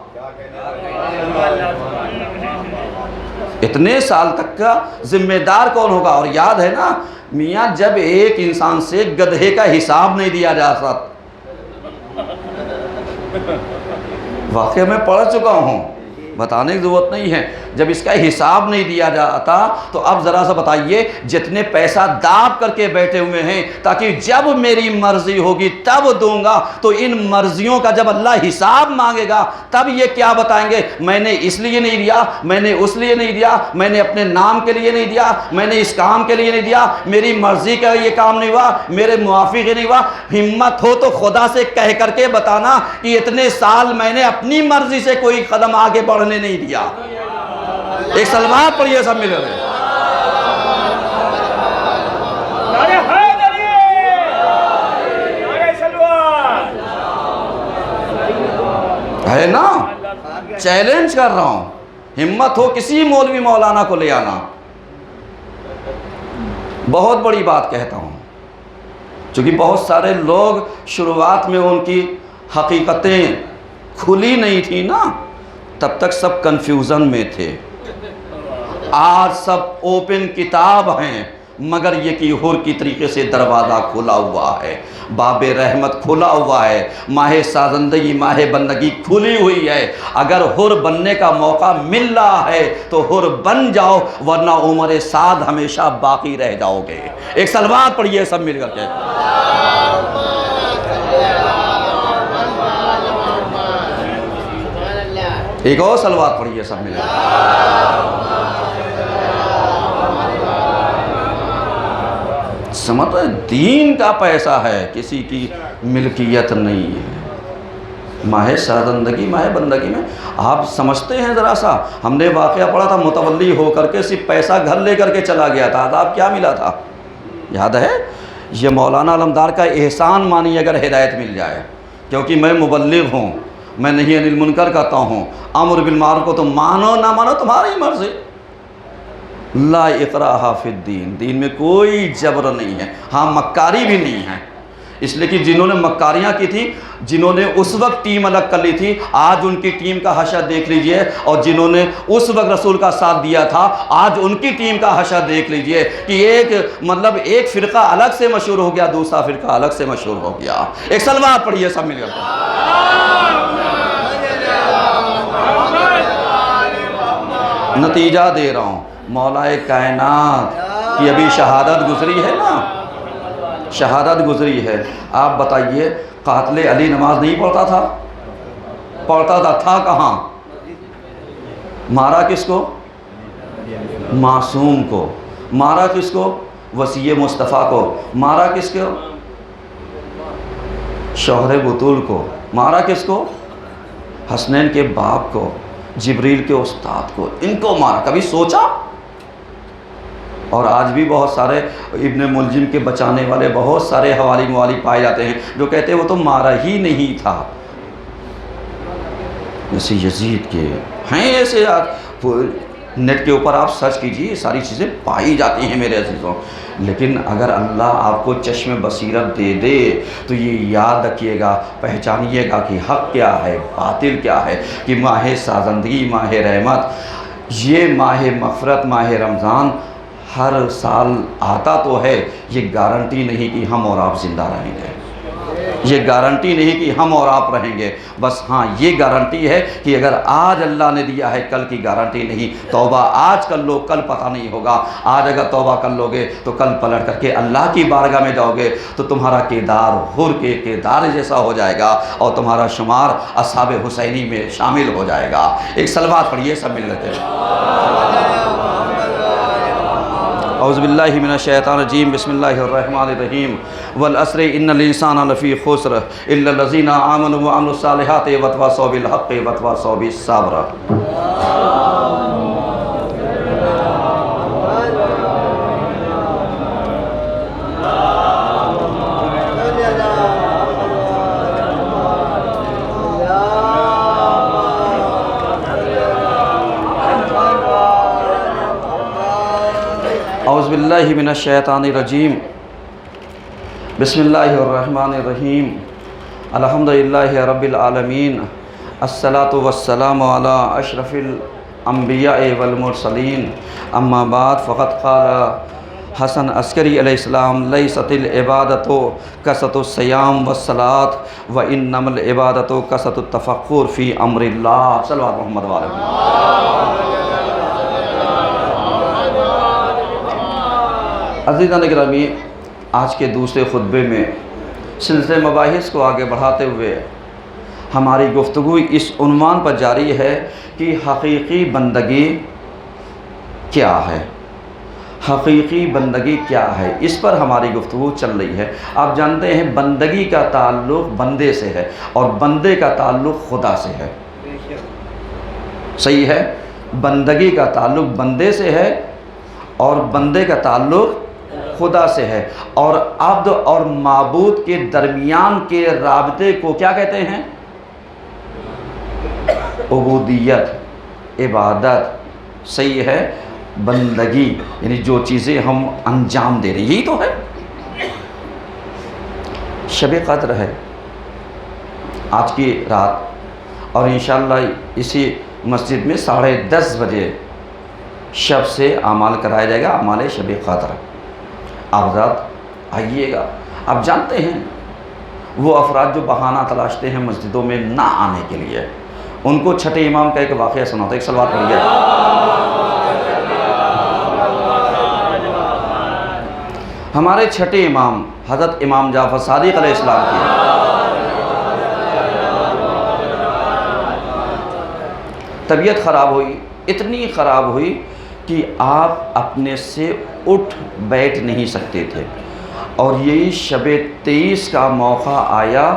Speaker 1: اتنے سال تک کا ذمہ دار کون ہوگا؟ اور یاد ہے نا میاں، جب ایک انسان سے گدھے کا حساب نہیں دیا جا سکتا، واقعہ میں پڑھ چکا ہوں، بتانے کی ضرورت نہیں ہے. جب اس کا حساب نہیں دیا جاتا تو اب ذرا سا بتائیے، جتنے پیسہ داب کر کے بیٹھے ہوئے ہیں تاکہ جب میری مرضی ہوگی تب دوں گا، تو ان مرضیوں کا جب اللہ حساب مانگے گا تب یہ کیا بتائیں گے؟ میں نے اس لیے نہیں دیا، میں نے اس لیے نہیں دیا، میں نے اپنے نام کے لیے نہیں دیا، میں نے اس کام کے لیے نہیں دیا، میری مرضی کا یہ کام نہیں ہوا، میرے موافق نہیں ہوا. ہمت ہو تو خدا سے کہہ کر کے بتانا کہ اتنے سال میں نے اپنی مرضی سے کوئی قدم آگے بڑھنے نہیں دیا. ایک سلوات پڑھیے سب مل رہے ہے نا. چیلنج کر رہا ہوں، ہمت ہو کسی مولوی مولانا کو لے آنا. بہت بڑی بات کہتا ہوں، چونکہ بہت سارے لوگ شروعات میں ان کی حقیقتیں کھلی نہیں تھی نا، تب تک سب کنفیوژن میں تھے. آج سب اوپن کتاب ہیں، مگر یہ کہ حر کی طریقے سے دروازہ کھلا ہوا ہے، باب رحمت کھلا ہوا ہے، ماہ سازندگی، ماہ بندگی کھلی ہوئی ہے. اگر حر بننے کا موقع مل رہا ہے تو حر بن جاؤ، ورنہ عمر سعد ہمیشہ باقی رہ جاؤ گے. ایک سلوات پڑھیے سب مل کر کے. ایک اور سلوات پڑھیے سب مل کر. سمجھ دین کا پیسہ ہے، کسی کی ملکیت نہیں ہے۔ ماہ شہزندگی ماہ بندگی میں آپ سمجھتے ہیں ذرا سا، ہم نے واقعہ پڑھا تھا، متولی ہو کر کے صرف پیسہ گھر لے کر کے چلا گیا تھا، عذاب کیا ملا تھا یاد ہے؟ یہ مولانا علمدار کا احسان مانی اگر ہدایت مل جائے، کیونکہ میں مبلغ ہوں، میں نہیں عن المنکر کہتا ہوں، امر بالمعروف کو تم مانو نہ مانو تمہاری مرضی، لا اکراہ فی الدین، دین میں کوئی جبر نہیں ہے، ہاں مکاری بھی نہیں ہے، اس لیے کہ جنہوں نے مکاریاں کی تھی، جنہوں نے اس وقت ٹیم الگ کر لی تھی، آج ان کی ٹیم کا حشر دیکھ لیجئے، اور جنہوں نے اس وقت رسول کا ساتھ دیا تھا، آج ان کی ٹیم کا حشر دیکھ لیجئے کہ ایک فرقہ الگ سے مشہور ہو گیا، دوسرا فرقہ الگ سے مشہور ہو گیا۔ ایک سلوات پڑھیے سب مل کر۔ نتیجہ دے رہا ہوں، مولا کائنات کی ابھی شہادت گزری ہے نا، شہادت گزری ہے، آپ بتائیے قاتل علی نماز نہیں پڑھتا تھا؟ پڑھتا تھا کہاں؟ مارا کس کو؟ معصوم کو۔ مارا کس کو؟ وصی مصطفیٰ کو۔ مارا کس کو؟ شوہر بطول کو۔ مارا کس کو؟ حسنین کے باپ کو، جبریل کے استاد کو، ان کو مارا، کبھی سوچا؟ اور آج بھی بہت سارے ابن ملجم کے بچانے والے بہت سارے حوالی موالی پائے جاتے ہیں جو کہتے ہیں وہ تو مارا ہی نہیں تھا، جیسے یزید کے ہیں، ایسے نیٹ کے اوپر آپ سرچ کیجئے، ساری چیزیں پائی جاتی ہیں میرے عزیزوں۔ لیکن اگر اللہ آپ کو چشم بصیرت دے دے تو یہ یاد رکھیے گا، پہچانیے گا کہ حق کیا ہے، باطل کیا ہے، کہ ماہ سازندگی، ماہ رحمت، یہ ماہ مغفرت، ماہ رمضان ہر سال آتا تو ہے، یہ گارنٹی نہیں کہ ہم اور آپ زندہ رہیں گے، یہ گارنٹی نہیں کہ ہم اور آپ رہیں گے، بس ہاں یہ گارنٹی ہے کہ اگر آج اللہ نے دیا ہے، کل کی گارنٹی نہیں۔ توبہ آج کر لو، کل پتہ نہیں ہوگا، آج اگر توبہ کر لو گے تو کل پلٹ کر کے اللہ کی بارگاہ میں جاؤ گے تو تمہارا کردار حور کے کردار جیسا ہو جائے گا اور تمہارا شمار اصحاب حسینی میں شامل ہو جائے گا۔ ایک سلوات پڑھیے سب مل کر کے۔ اعوذ باللہ من الشیطان الرجیم، بسم اللہ الرحمن الرحیم، والعصر ان الانسان لفی خسر الا الذین آمنوا وعملوا الصالحات وتواصوا بالحق وتواصوا بالصبر۔ اعوذ باللہ من الشیطان الرجیم، بسم اللہ الرحمن الرحیم، الحمدللہ رب العالمین، الصلاة والسلام علی اشرف الانبیاء والمرسلین، اما بعد فقد قال حسن عسکری علیہ السلام لیست العبادت کثرۃ الصیام والصلاۃ وانما العبادت کثرۃ التفکر فی امر اللہ۔ صلوات محمد وعلیہ۔ عزیزان گرامی، آج کے دوسرے خطبے میں سلسلے مباحث کو آگے بڑھاتے ہوئے ہماری گفتگو اس عنوان پر جاری ہے کہ حقیقی بندگی کیا ہے، حقیقی بندگی کیا ہے، اس پر ہماری گفتگو چل رہی ہے۔ آپ جانتے ہیں بندگی کا تعلق بندے سے ہے اور بندے کا تعلق خدا سے ہے، صحیح ہے؟ بندگی کا تعلق بندے سے ہے اور بندے کا تعلق خدا سے ہے، اور عبد اور معبود کے درمیان کے رابطے کو کیا کہتے ہیں؟ عبودیت، عبادت، صحیح ہے؟ بندگی، یعنی جو چیزیں ہم انجام دے رہے ہیں، یہی تو ہے۔ شب قدر ہے آج کی رات، اور انشاءاللہ اسی مسجد میں 10:30 بجے شب سے اعمال کرایا جائے گا، اعمال شب قدر۔ آپ حضرات آئیے گا۔ آپ جانتے ہیں وہ افراد جو بہانہ تلاشتے ہیں مسجدوں میں نہ آنے کے لیے، ان کو چھٹے امام کا ایک واقعہ سناتا ہے، ایک سلوات پڑھیے۔ ہمارے چھٹے امام حضرت امام جعفر صادق علیہ السلام کی طبیعت خراب ہوئی، اتنی خراب ہوئی کہ آپ اپنے سے اٹھ بیٹھ نہیں سکتے تھے، اور یہی شب 23 کا موقع آیا،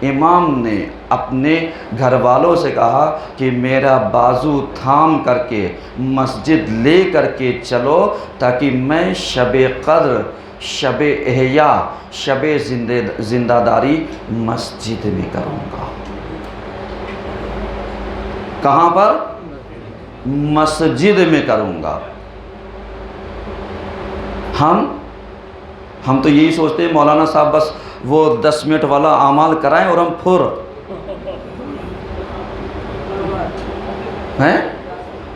Speaker 1: امام نے اپنے گھر والوں سے کہا کہ میرا بازو تھام کر کے مسجد لے کر کے چلو، تاکہ میں شب قدر، شب احیاء، شب زندہ داری مسجد میں کروں گا۔ کہاں پر؟ مسجد میں کروں گا۔ ہم تو یہی سوچتے ہیں مولانا صاحب بس وہ 10 منٹ والا اعمال کرائیں اور ہم پھر ہیں،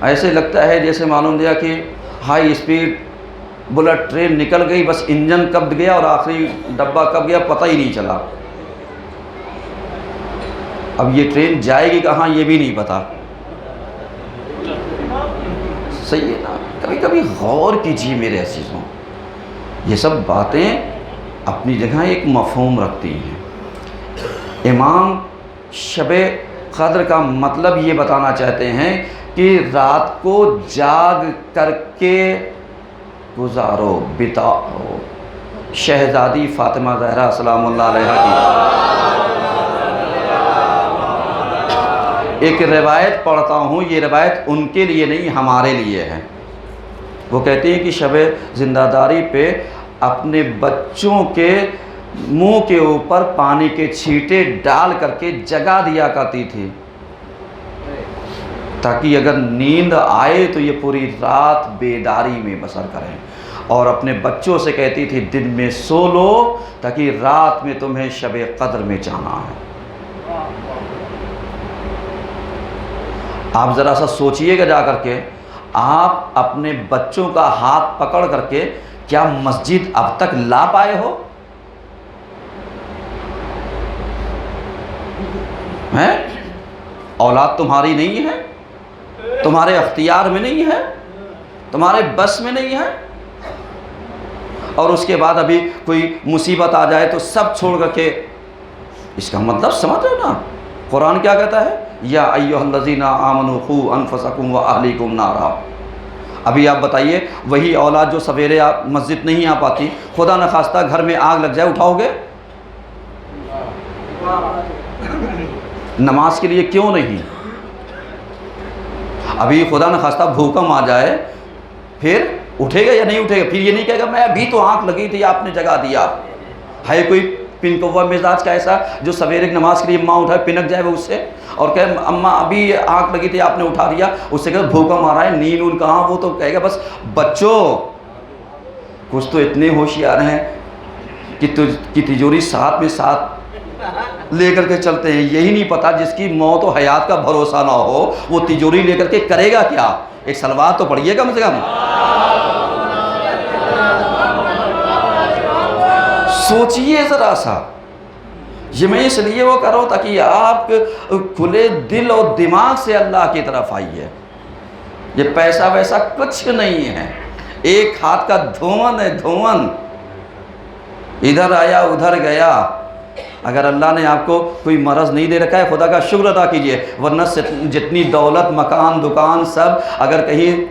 Speaker 1: ایسے لگتا ہے جیسے معلوم دیا کہ ہائی اسپیڈ بلٹ ٹرین نکل گئی، بس انجن کب گیا اور آخری ڈبہ کب گیا پتہ ہی نہیں چلا۔ اب یہ ٹرین جائے گی کہاں یہ بھی نہیں پتا۔ صحیح ہے نا؟ کبھی کبھی غور کیجیے میرے عزیزوں، یہ سب باتیں اپنی جگہ ایک مفہوم رکھتی ہیں۔ امام شب قدر کا مطلب یہ بتانا چاہتے ہیں کہ رات کو جاگ کر کے گزارو، بتاؤ۔ شہزادی فاطمہ زہرا سلام اللہ علیہا کی ایک روایت پڑھتا ہوں، یہ روایت ان کے لیے نہیں ہمارے لیے ہے۔ وہ کہتے ہیں کہ شب زندہ داری پہ اپنے بچوں کے منہ کے اوپر پانی کے چھینٹے ڈال کر کے جگا دیا کرتی تھی، تاکہ اگر نیند آئے تو یہ پوری رات بیداری میں بسر کریں، اور اپنے بچوں سے کہتی تھی دن میں سو لو تاکہ رات میں تمہیں شب قدر میں جانا ہے۔ آپ ذرا سا سوچئے گا جا کر کے، آپ اپنے بچوں کا ہاتھ پکڑ کر کے کیا مسجد اب تک لا پائے ہو؟ ہیں؟ اولاد تمہاری نہیں ہے، تمہارے اختیار میں نہیں ہے، تمہارے بس میں نہیں ہے، اور اس کے بعد ابھی کوئی مصیبت آ جائے تو سب چھوڑ کر کے، اس کا مطلب سمجھ رہے نا؟ قرآن کیا کہتا ہے؟ یا ایھا الذین آمنوا قوا انفسکم واہلیکم نارا۔ ابھی آپ بتائیے، وہی اولاد جو سویرے آپ مسجد نہیں آ پاتی، خدا نخواستہ گھر میں آگ لگ جائے، اٹھاؤ گے؟ نماز کے لیے کیوں نہیں؟ ابھی خدا نخواستہ بھوکم آ جائے، پھر اٹھے گا یا نہیں اٹھے گا؟ پھر یہ نہیں کہے گا میں ابھی تو آنکھ لگی تھی آپ نے جگا دیا۔ ہے کوئی پنکوا مزاج کا ایسا جو سویرے نماز کے لیے ماں اٹھائے پنک جائے وہ اس سے، اور کہے اماں ابھی آنکھ لگی تھی آپ نے اٹھا دیا؟ اس سے کہے بھوکم آ رہا ہے، نیند اون کہاں؟ وہ تو کہے گا بس بچوں کچھ تو اتنے ہوشیار ہیں کہ تجوری ساتھ میں ساتھ لے کر کے چلتے ہیں۔ یہی نہیں پتا جس کی موت و حیات کا بھروسہ نہ ہو وہ تجوری لے کر کے کرے گا کیا؟ ایک صلوات تو پڑھیے کم سے کم۔ سوچئے ذرا سا، یہ میں اس لیے وہ کر رہا ہوں تاکہ آپ کھلے دل اور دماغ سے اللہ کی طرف آئیے۔ یہ پیسہ ویسا کچھ نہیں ہے، ایک ہاتھ کا دھون ہے، دھون، ادھر آیا ادھر گیا۔ اگر اللہ نے آپ کو کوئی مرض نہیں دے رکھا ہے خدا کا شکر ادا کیجئے، ورنہ جتنی دولت، مکان، دکان سب اگر کہیں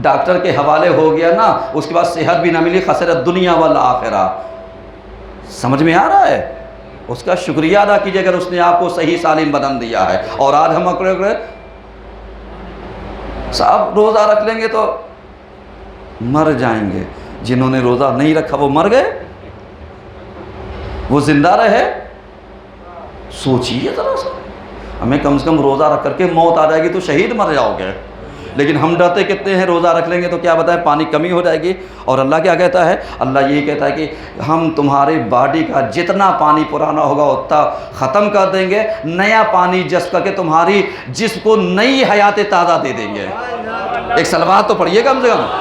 Speaker 1: ڈاکٹر کے حوالے ہو گیا نا، اس کے بعد صحت بھی نہ ملی، خسرت دنیا والآخرہ۔ سمجھ میں آ رہا ہے؟ اس کا شکریہ ادا کیجئے اگر اس نے آپ کو صحیح سالم بدن دیا ہے۔ اور آج ہم اکڑے صاحب روزہ رکھ لیں گے تو مر جائیں گے۔ جنہوں نے روزہ نہیں رکھا وہ مر گئے، وہ زندہ رہے؟ سوچیے ذرا سا، ہمیں کم سے کم روزہ رکھ کر کے موت آ جائے گی تو شہید مر جاؤ گے، لیکن ہم ڈرتے کتنے ہیں روزہ رکھ لیں گے تو کیا بتائیں پانی کمی ہو جائے گی۔ اور اللہ کیا کہتا ہے؟ اللہ یہی کہتا ہے کہ ہم تمہاری باڈی کا جتنا پانی پرانا ہوگا اتنا ختم کر دیں گے، نیا پانی جذب کر کے تمہاری جسم کو نئی حیات تازہ دے دیں گے۔ ایک صلوات تو پڑھیے کم سے کم۔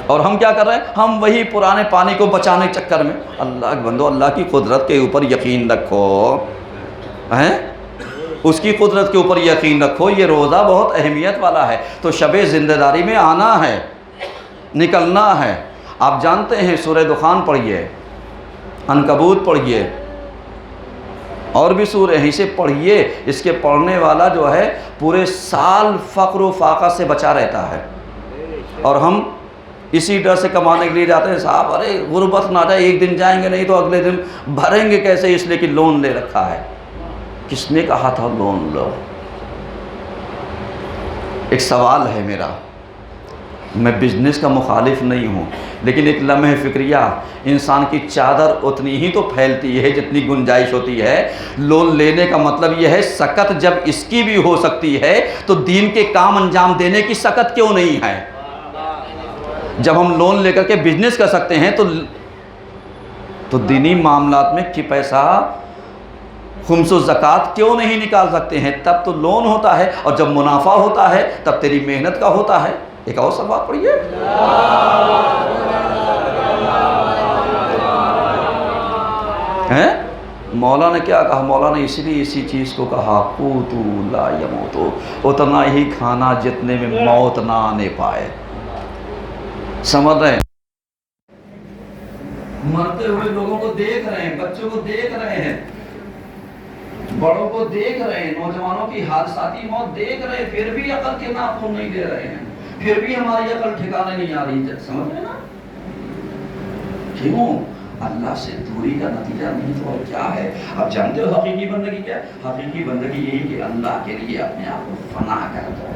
Speaker 1: اور ہم کیا کر رہے ہیں؟ ہم وہی پرانے پانی کو بچانے کے چکر میں۔ اللہ کے بندو، اللہ کی قدرت کے اوپر یقین رکھو، ہیں؟ اس کی قدرت کے اوپر یقین رکھو۔ یہ روزہ بہت اہمیت والا ہے، تو شب زندہ داری میں آنا ہے، نکلنا ہے۔ آپ جانتے ہیں سورہ دخان پڑھیے، عنکبوت پڑھیے، اور بھی سورے ہیں، اسے پڑھیے، اس کے پڑھنے والا جو ہے پورے سال فقر و فاقہ سے بچا رہتا ہے۔ اور ہم اسی ڈر سے کمانے کے لیے جاتے ہیں، صاحب ارے غربت نہ جائے، ایک دن جائیں گے نہیں تو اگلے دن بھریں گے کیسے، اس لیے کہ لون لے رکھا ہے۔ کس نے کہا تھا لون لو؟ ایک سوال ہے میرا، میں بزنس کا مخالف نہیں ہوں، لیکن ایک لمحہ فکریہ، انسان کی چادر اتنی ہی تو پھیلتی ہے جتنی گنجائش ہوتی ہے۔ لون لینے کا مطلب یہ ہے سکت جب اس کی بھی ہو سکتی ہے تو دین کے کام انجام دینے کی سکت کیوں نہیں ہے؟ جب ہم لون لے کر کے بزنس کر سکتے ہیں تو دینی معاملات میں کی پیسہ خمس و زکوٰۃ کیوں نہیں نکال سکتے ہیں؟ تب تو لون ہوتا ہے، اور جب منافع ہوتا ہے تب تیری محنت کا ہوتا ہے۔ ایک اور سبق پڑھیے، مولا نے کیا کہا؟ مولا نے اس لیے اسی چیز کو کہا قوتو لا یموتو، اتنا ہی کھانا جتنے میں موت نہ آنے پائے۔ سمجھ رہے ہیں؟ مرتے ہوئے لوگوں کو دیکھ رہے ہیں، بچوں کو دیکھ رہے ہیں، بڑوں کو دیکھ رہے ہیں، نوجوانوں کی حادثاتی موت دیکھ رہے ہیں، پھر بھی عقل کے ناخن نہیں دے رہے ہیں، پھر بھی ہماری عقل ٹھکانے نہیں آ رہی ہے۔ سمجھ رہے نا؟ کیوں؟ اللہ سے دوری کا نتیجہ نہیں تو اور کیا ہے؟ اب جانتے ہو حقیقی بندگی کیا ہے؟ حقیقی بندگی یہی کہ اللہ کے لیے اپنے آپ کو فنا کر دو،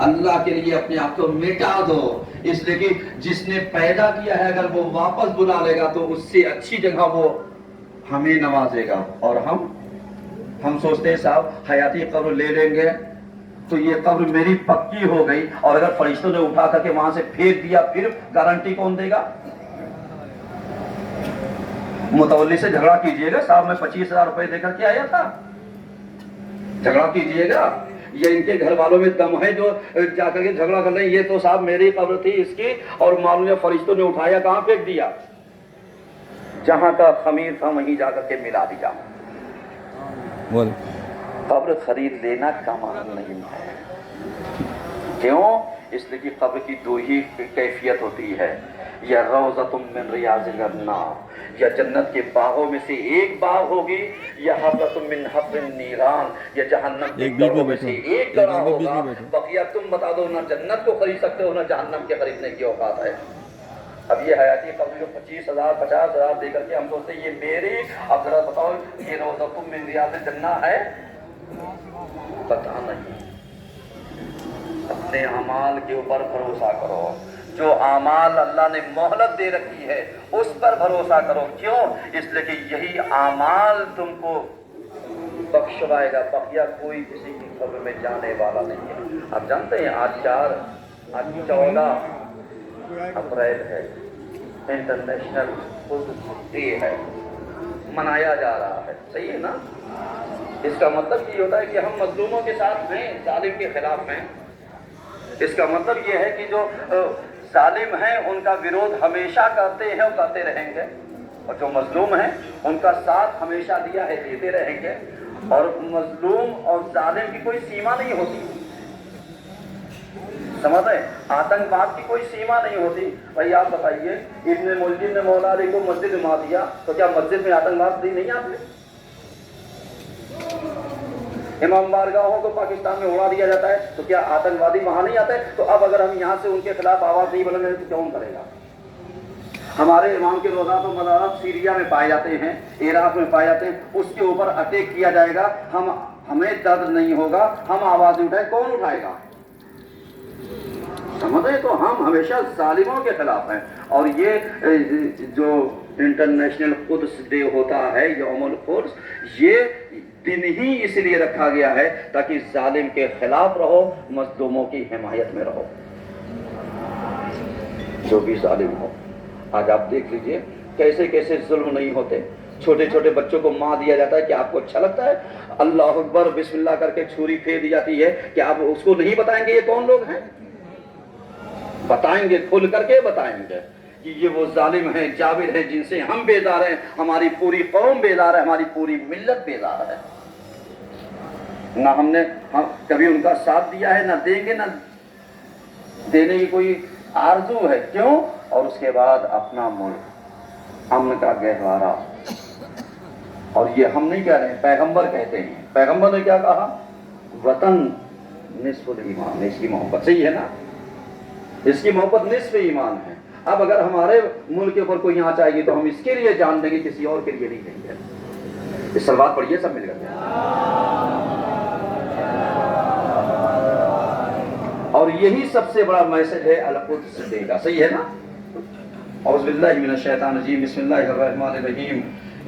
Speaker 1: اللہ کے لیے اپنے آپ کو مٹا دو، اس لیے کہ جس نے پیدا کیا ہے اگر وہ واپس بلا لے گا تو اس سے اچھی جگہ وہ ہمیں نوازے گا۔ اور ہم سوچتے ہیں صاحب حیاتی قبر لے لیں گے تو یہ قبر میری پکی ہو گئی، اور اگر فرشتوں نے اٹھا کر کے وہاں سے پھینک دیا پھر گارنٹی کون دے گا؟ متولی سے جھگڑا کیجئے گا، صاحب میں 25,000 روپے دے کر کے آیا تھا، جھگڑا کیجئے گا، یہ ان کے گھر والوں میں دم ہے جو جا کر کے جھگڑا کر رہے ہیں، یہ تو صاحب میری قبر تھی اس کی، اور معلوم ہے فرشتوں نے اٹھایا کہاں پھینک دیا؟ جہاں کا خمیر تھا وہیں جا کر کے ملا دیا۔ قبر خرید لینا کمال نہیں ہے۔ کیوں؟ اس لیے کہ قبر کی دو ہی کیفیت ہوتی ہے، یا روضۃ من ریاض الجنہ، یا جنت کے باغوں میں سے ایک باغ ہوگی، یا حفرۃ من حفر النیران، یا جہنم کے گڑھوں میں سے ایک گڑھا ہوگا۔ بقیہ تم بتا دو، نہ جنت کو خرید سکتے ہو نہ جہنم کے خریدنے کی اوقات ہے۔ اب یہ حیاتی قبر جو 25,000 50,000 دے کر کے ہم سوچتے ہیں یہ میری، اب ذرا بتاؤ یہ روضۃ من ریاض الجنہ ہے؟ پتہ نہیں۔ اپنے اعمال کے اوپر بھروسہ کرو، جو اعمال اللہ نے مہلت دے رکھی ہے اس پر بھروسہ کرو۔ کیوں؟ اس لیے کہ یہی اعمال تم کو بخشوائے گا، بقیہ کوئی کسی کی قبر میں جانے والا نہیں ہے۔ آپ جانتے ہیں آج 14 اپریل ہے، انٹرنیشنل قدس ڈے ہے، منایا جا رہا ہے، صحیح ہے نا؟ اس کا مطلب یہ ہوتا ہے کہ ہم مظلوموں کے ساتھ ہیں، ظالم کے خلاف ہیں۔ اس کا مطلب یہ ہے کہ جو ظالم ہیں ان کا ویرودھ ہمیشہ کرتے ہیں اور کرتے رہیں گے، اور جو مظلوم ہیں ان کا ساتھ ہمیشہ دیا ہے، دیتے رہیں گے۔ اور مظلوم اور ظالم کی کوئی سیما نہیں ہوتی، سمجھ رہے ہیں؟ آتنکواد کی کوئی سیما نہیں ہوتی۔ بھائی آپ بتائیے، ابن ملجم نے مولا علی کو مسجد میں مار دیا تو کیا مسجد میں آتنکواد نہیں آتے؟ امام بارگاہوں کو پاکستان میں اڑا دیا جاتا ہے تو کیا آتنکوادی وہاں نہیں آتے؟ تو اب اگر ہم یہاں سے ان کے خلاف آواز نہیں بلند کریں تو کون کرے گا؟ ہمارے امام کے روزات و مزارات سیریا میں پائے جاتے ہیں، عراق میں پائے جاتے ہیں، اس کے اوپر اٹیک کیا جائے گا، ہمیں درد نہیں ہوگا، ہم آواز اٹھائیں، کون اٹھائے گا؟ سمجھے؟ تو ہم ہمیشہ ظالموں کے خلاف ہیں۔ اور یہ جو انٹرنیشنل قدس ڈے ہوتا ہے، یوم القدس، یہ دن ہی اس لیے رکھا گیا ہے تاکہ ظالم کے خلاف رہو، مظلوموں کی حمایت میں رہو، جو بھی ظالم ہو۔ آج آپ دیکھ لیجئے کیسے کیسے ظلم نہیں ہوتے، چھوٹے چھوٹے بچوں کو مار دیا جاتا ہے، کیا آپ کو اچھا لگتا ہے؟ اللہ اکبر بسم اللہ کر کے چھری پھیر دی جاتی ہے، کیا آپ اس کو نہیں بتائیں گے یہ کون لوگ ہیں؟ بتائیں گے، کھل کر کے بتائیں گے کہ یہ وہ ظالم ہیں، جابر ہیں، جن سے ہم بیزار ہیں، ہماری پوری قوم بیزار ہے، ہماری پوری ملت بیزار ہے۔ نہ ہم نے کبھی ان کا ساتھ دیا ہے، نہ دیں گے، نہ دینے کی کوئی آرزو ہے۔ کیوں؟ اور اس کے بعد اپنا ملک امن کا گہوارہ اور یہ ہم نہیں کہہ رہے ہیں، پیغمبر کہتے ہیں. پیغمبر نے کیا کہا؟ وطن نصف الایمان. اس کی محبت صحیح ہے نا، اس کی محبت نصف ایمان ہے. اب اگر ہمارے ملک کے اوپر کوئی آنچ آئے گی تو ہم اس کے لیے جان دیں گے، کسی اور کے لیے نہیں دیں گے. اس سلوات پڑھیے سب مل کر. اور یہی سب سے بڑا میسج ہے القدس ڈے کا. صحیح ہے نا. اعوذ باللہ من الشیطان الرجیم، بسم اللہ الرحمن الرحیم.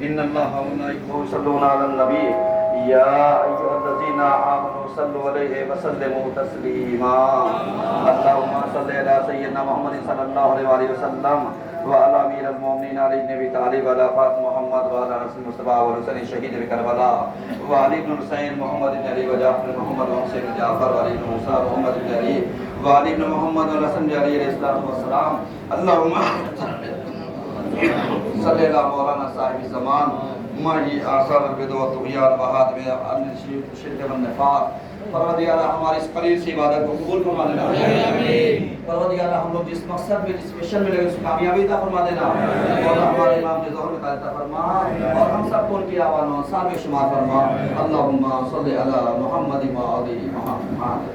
Speaker 1: ان اللہ وملائکته یصلون علی النبی یا ایھا الذین آمنوا صلوا علیہ وسلموا تسلیما. اللهم صل علی سیدنا محمد صلی اللہ علیہ وآلہ وسلم وعلى امیر المومنین علی بن ابی طالب وعلى فاطمہ محمد وعلى حسن مصطفیٰ والحسین شہید بکربلاء وعلی بن حسین محمد بن علی وجعفر محمد وحسین بن جعفر وعلی بن موسیٰ محمد بن علی وعلی بن محمد والحسن بن علی علیہ الصلوۃ والسلام. اللهم صلی اللہ مولانا صاحب زمان ماہی آثار البدع والطغیان وحاتم الشرک والنفاق. پروردگارہ ہماری اس قلیل سی عبادت کو قبول فرما دینا. پروردگارہ ہم لوگ جس مقصد میں جس مشن میں لگے اس کامیابی عطا فرما دینا. اور ہمارے امام کے ظہر میں عطا فرما اور ہم سب کو ان کی آوان و انصار میں شمار فرما. اللہم صلی علی محمد و آل محمد.